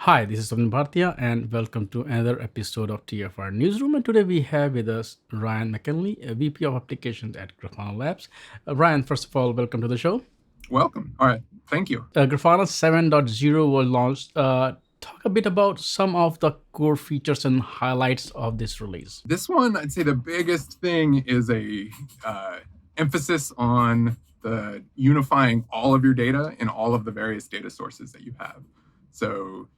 Hi, this is Somni Bhartia, and welcome to another episode of TFR Newsroom. And today we have with us Ryan McKinley, a VP of Applications at Grafana Labs. Ryan, first of all, welcome to the show. Welcome. All right. Thank you. Grafana 7.0 was launched. Talk a bit about some of the core features and highlights of this release. This one, I'd say the biggest thing is a emphasis on the unifying all of your data in all of the various data sources that you have. So,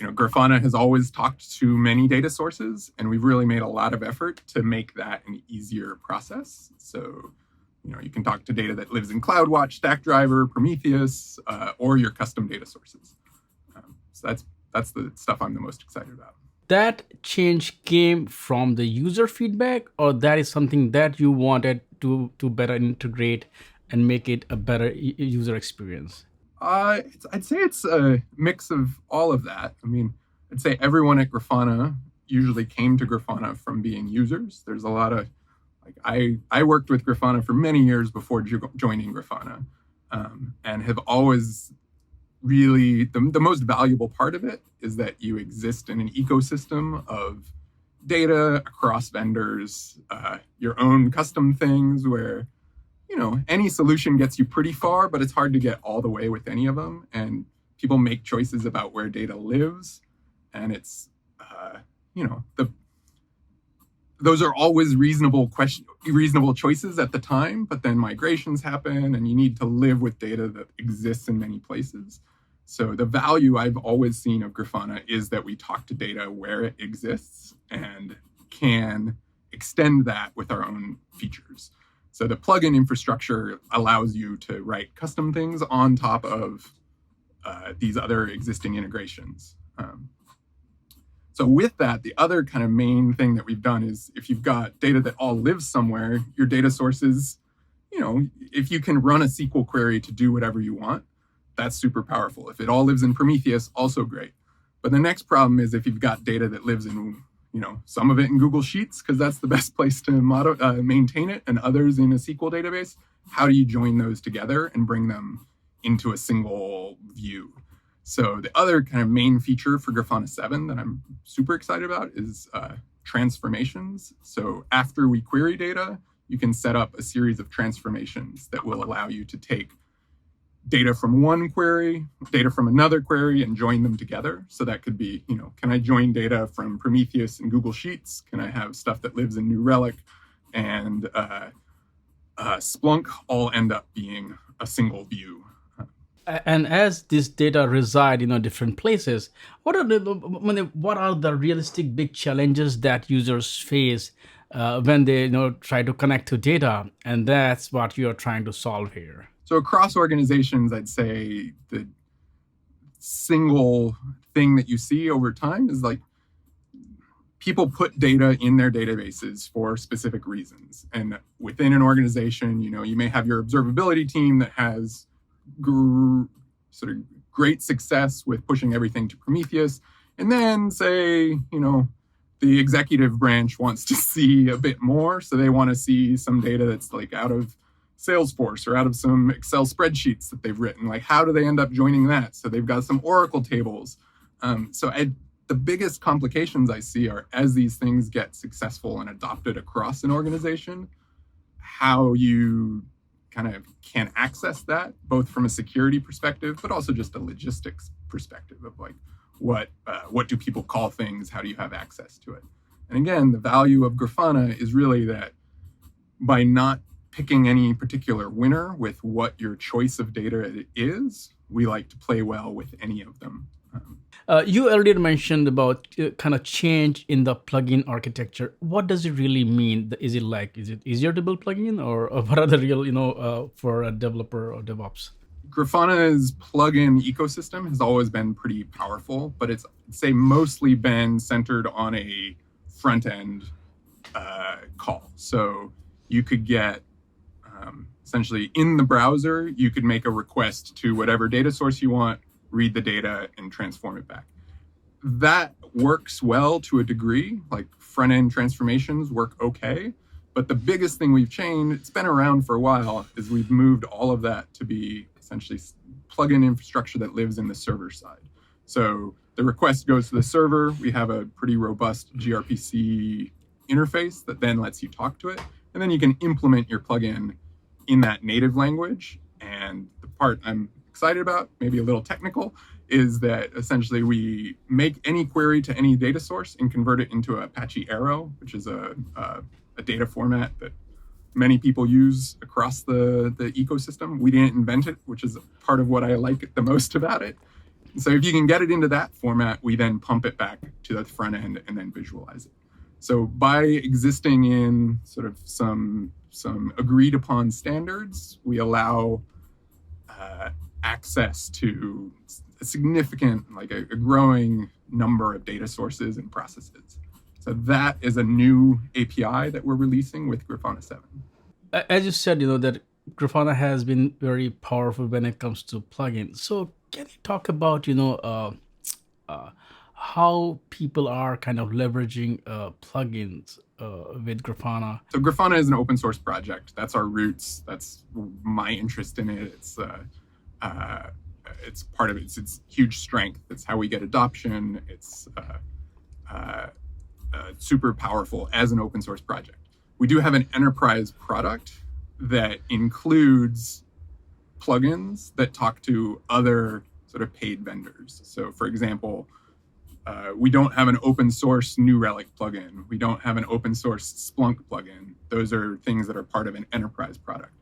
Grafana has always talked to many data sources, and we've really made a lot of effort to make that an easier process. So, you can talk to data that lives in CloudWatch, Stackdriver, Prometheus, or your custom data sources. So that's the stuff I'm the most excited about. That change came from the user feedback, or that is something that you wanted to better integrate and make it a better user experience? I'd say it's a mix of all of that. I mean, I'd say everyone at Grafana usually came to Grafana from being users. There's a lot of, I worked with Grafana for many years before joining Grafana, and have always really, the most valuable part of it is that you exist in an ecosystem of data across vendors, your own custom things where any solution gets you pretty far, but it's hard to get all the way with any of them. And people make choices about where data lives. And it's, those are always reasonable choices at the time, but then migrations happen and you need to live with data that exists in many places. So the value I've always seen of Grafana is that we talk to data where it exists and can extend that with our own features. So the plugin infrastructure allows you to write custom things on top of these other existing integrations. So with that, the other kind of main thing that we've done is if you've got data that all lives somewhere, your data sources, if you can run a SQL query to do whatever you want, that's super powerful. If it all lives in Prometheus, also great. But the next problem is if you've got data that lives in some of it in Google Sheets, because that's the best place to maintain it, and others in a SQL database, how do you join those together and bring them into a single view? So the other kind of main feature for Grafana 7 that I'm super excited about is transformations. So after we query data, you can set up a series of transformations that will allow you to take data from one query, data from another query, and join them together. So that could be, can I join data from Prometheus and Google Sheets? Can I have stuff that lives in New Relic and Splunk all end up being a single view? And as this data reside in different places, what are the realistic big challenges that users face when they try to connect to data? And that's what you're trying to solve here. So across organizations, I'd say the single thing that you see over time is people put data in their databases for specific reasons. And within an organization, you may have your observability team that has sort of great success with pushing everything to Prometheus. And then say, the executive branch wants to see a bit more. So they want to see some data that's out of Salesforce or out of some Excel spreadsheets that they've written. How do they end up joining that? So they've got some Oracle tables. The biggest complications I see are as these things get successful and adopted across an organization, how you kind of can access that, both from a security perspective, but also just a logistics perspective of what do people call things? How do you have access to it? And again, the value of Grafana is really that by not picking any particular winner with what your choice of data is, we like to play well with any of them. You earlier mentioned about kind of change in the plugin architecture. What does it really mean? Is it easier to build plugin, or what are the real, for a developer or DevOps? Grafana's plugin ecosystem has always been pretty powerful, but it's, say, mostly been centered on a front end call. So you could get essentially in the browser, you could make a request to whatever data source you want, read the data, and transform it back. That works well to a degree, front-end transformations work okay. But the biggest thing we've changed, it's been around for a while, is we've moved all of that to be essentially plugin infrastructure that lives in the server side. So The request goes to the server. We have a pretty robust gRPC interface that then lets you talk to it. And then you can implement your plugin in that native language. And the part I'm excited about, maybe a little technical, is that essentially we make any query to any data source and convert it into Apache Arrow, which is a data format that many people use across the ecosystem. We didn't invent it, which is part of what I like the most about it. So if you can get it into that format, we then pump it back to the front end and then visualize it. So by existing in sort of some agreed upon standards, we allow access to a significant, like a growing number of data sources and processes. So that is a new API that we're releasing with Grafana 7. As you said, that Grafana has been very powerful when it comes to plugins. So can you talk about, how people are kind of leveraging plugins with Grafana? So Grafana is an open source project. That's our roots. That's my interest in it. It's part of it. It's its huge strength. It's how we get adoption. It's super powerful as an open source project. We do have an enterprise product that includes plugins that talk to other sort of paid vendors. So for example, we don't have an open source New Relic plugin. We don't have an open source Splunk plugin. Those are things that are part of an enterprise product.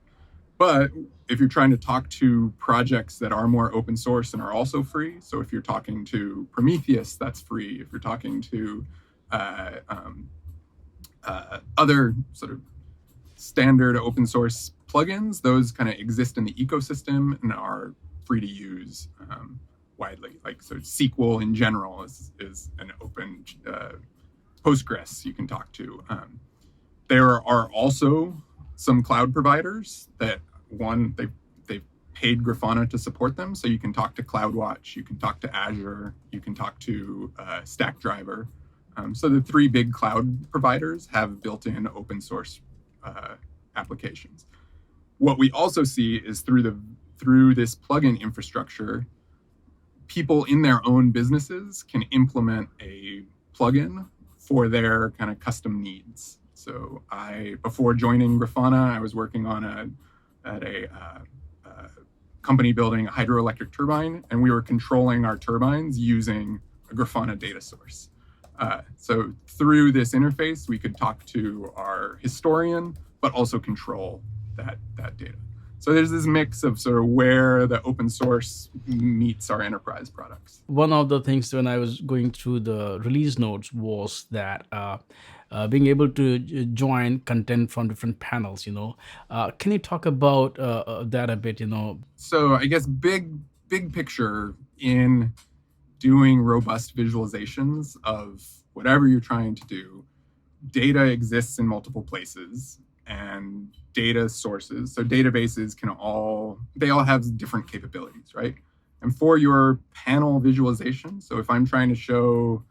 But if you're trying to talk to projects that are more open source and are also free, so if you're talking to Prometheus, that's free. If you're talking to other sort of standard open source plugins, those kind of exist in the ecosystem and are free to use widely. Like, so SQL in general is an open Postgres you can talk to. There are also some cloud providers that they've paid Grafana to support them. So you can talk to CloudWatch, you can talk to Azure, you can talk to Stackdriver. So the three big cloud providers have built-in open source applications. What we also see is through this plugin infrastructure, people in their own businesses can implement a plugin for their kind of custom needs. So before joining Grafana, I was working at a company building a hydroelectric turbine, and we were controlling our turbines using a Grafana data source. So through this interface, we could talk to our historian, but also control that data. So there's this mix of sort of where the open source meets our enterprise products. One of the things when I was going through the release notes was that being able to join content from different panels, can you talk about that a bit, So I guess big picture in doing robust visualizations of whatever you're trying to do, data exists in multiple places and data sources. So databases they all have different capabilities, right? And for your panel visualization, so if I'm trying to show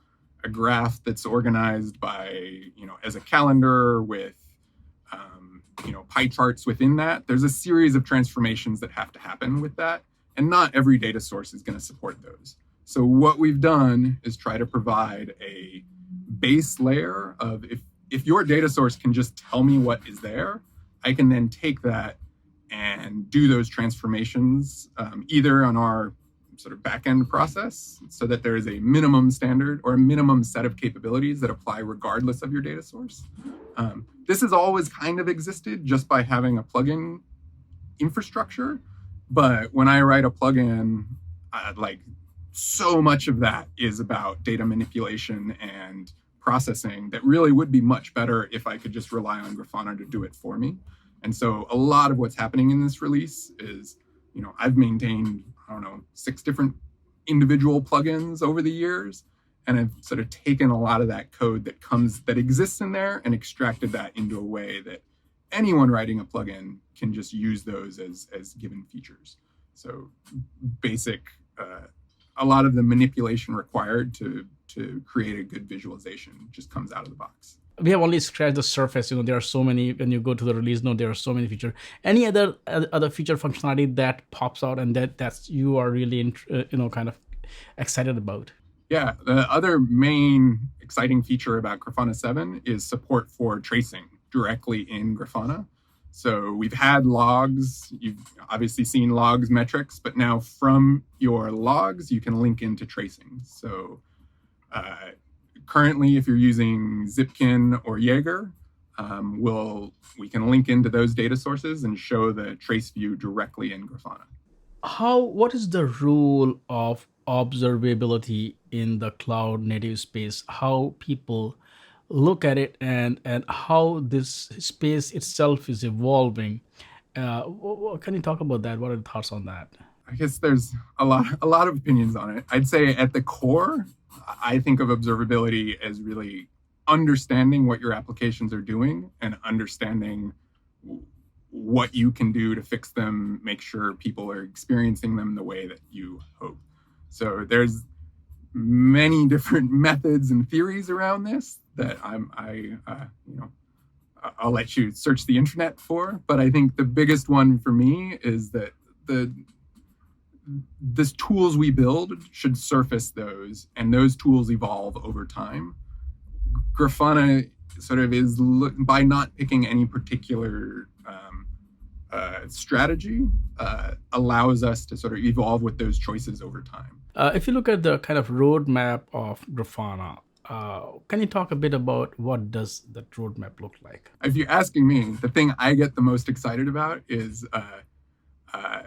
a graph that's organized by, as a calendar with, pie charts within that, there's a series of transformations that have to happen with that. And not every data source is going to support those. So what we've done is try to provide a base layer of if your data source can just tell me what is there, I can then take that and do those transformations either on our sort of backend process so that there is a minimum standard or a minimum set of capabilities that apply regardless of your data source. This has always kind of existed just by having a plugin infrastructure. But when I write a plugin, so much of that is about data manipulation and processing that really would be much better if I could just rely on Grafana to do it for me. And so a lot of what's happening in this release is, I've maintained, 6 different individual plugins over the years, and I've sort of taken a lot of that code that exists in there and extracted that into a way that anyone writing a plugin can just use those as given features. So basic, a lot of the manipulation required to create a good visualization just comes out of the box. We have only scratched the surface. There are so many. When you go to the release note, there are so many features. Any other feature functionality that pops out and that you are really kind of excited about? Yeah, the other main exciting feature about Grafana 7 is support for tracing directly in Grafana. So we've had logs, you've obviously seen logs metrics, but now from your logs, you can link into tracing. So uh, currently, if you're using Zipkin or Jaeger, we can link into those data sources and show the trace view directly in Grafana. What is the role of observability in the cloud native space? How people look at it, and how this space itself is evolving. Can you talk about that? What are the thoughts on that? I guess there's a lot of opinions on it. I'd say at the core, I think of observability as really understanding what your applications are doing and understanding what you can do to fix them, make sure people are experiencing them the way that you hope. So there's many different methods and theories around this that I'll let you search the internet for. But I think the biggest one for me is that the tools we build should surface those, and those tools evolve over time. Grafana sort of is, by not picking any particular strategy, allows us to sort of evolve with those choices over time. If you look at the kind of roadmap of Grafana, can you talk a bit about what does that roadmap look like? If you're asking me, the thing I get the most excited about is uh,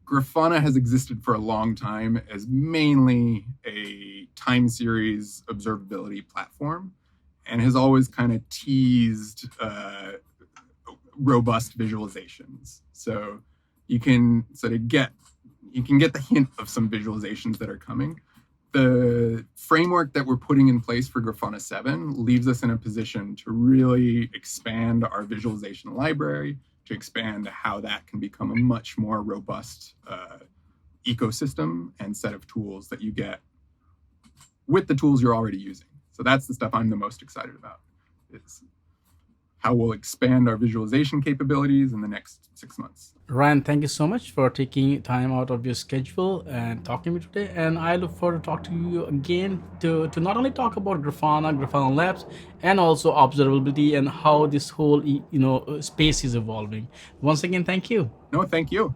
Grafana has existed for a long time as mainly a time series observability platform and has always kind of teased robust visualizations. So you can sort of get the hint of some visualizations that are coming. The framework that we're putting in place for Grafana 7 leaves us in a position to really expand our visualization library, to expand how that can become a much more robust ecosystem and set of tools that you get with the tools you're already using. So that's the stuff I'm the most excited about, is how we'll expand our visualization capabilities in the next 6 months. Ryan, thank you so much for taking time out of your schedule and talking to me today. And I look forward to talk to you again to not only talk about Grafana, Grafana Labs, and also observability and how this whole space is evolving. Once again, thank you. No, thank you.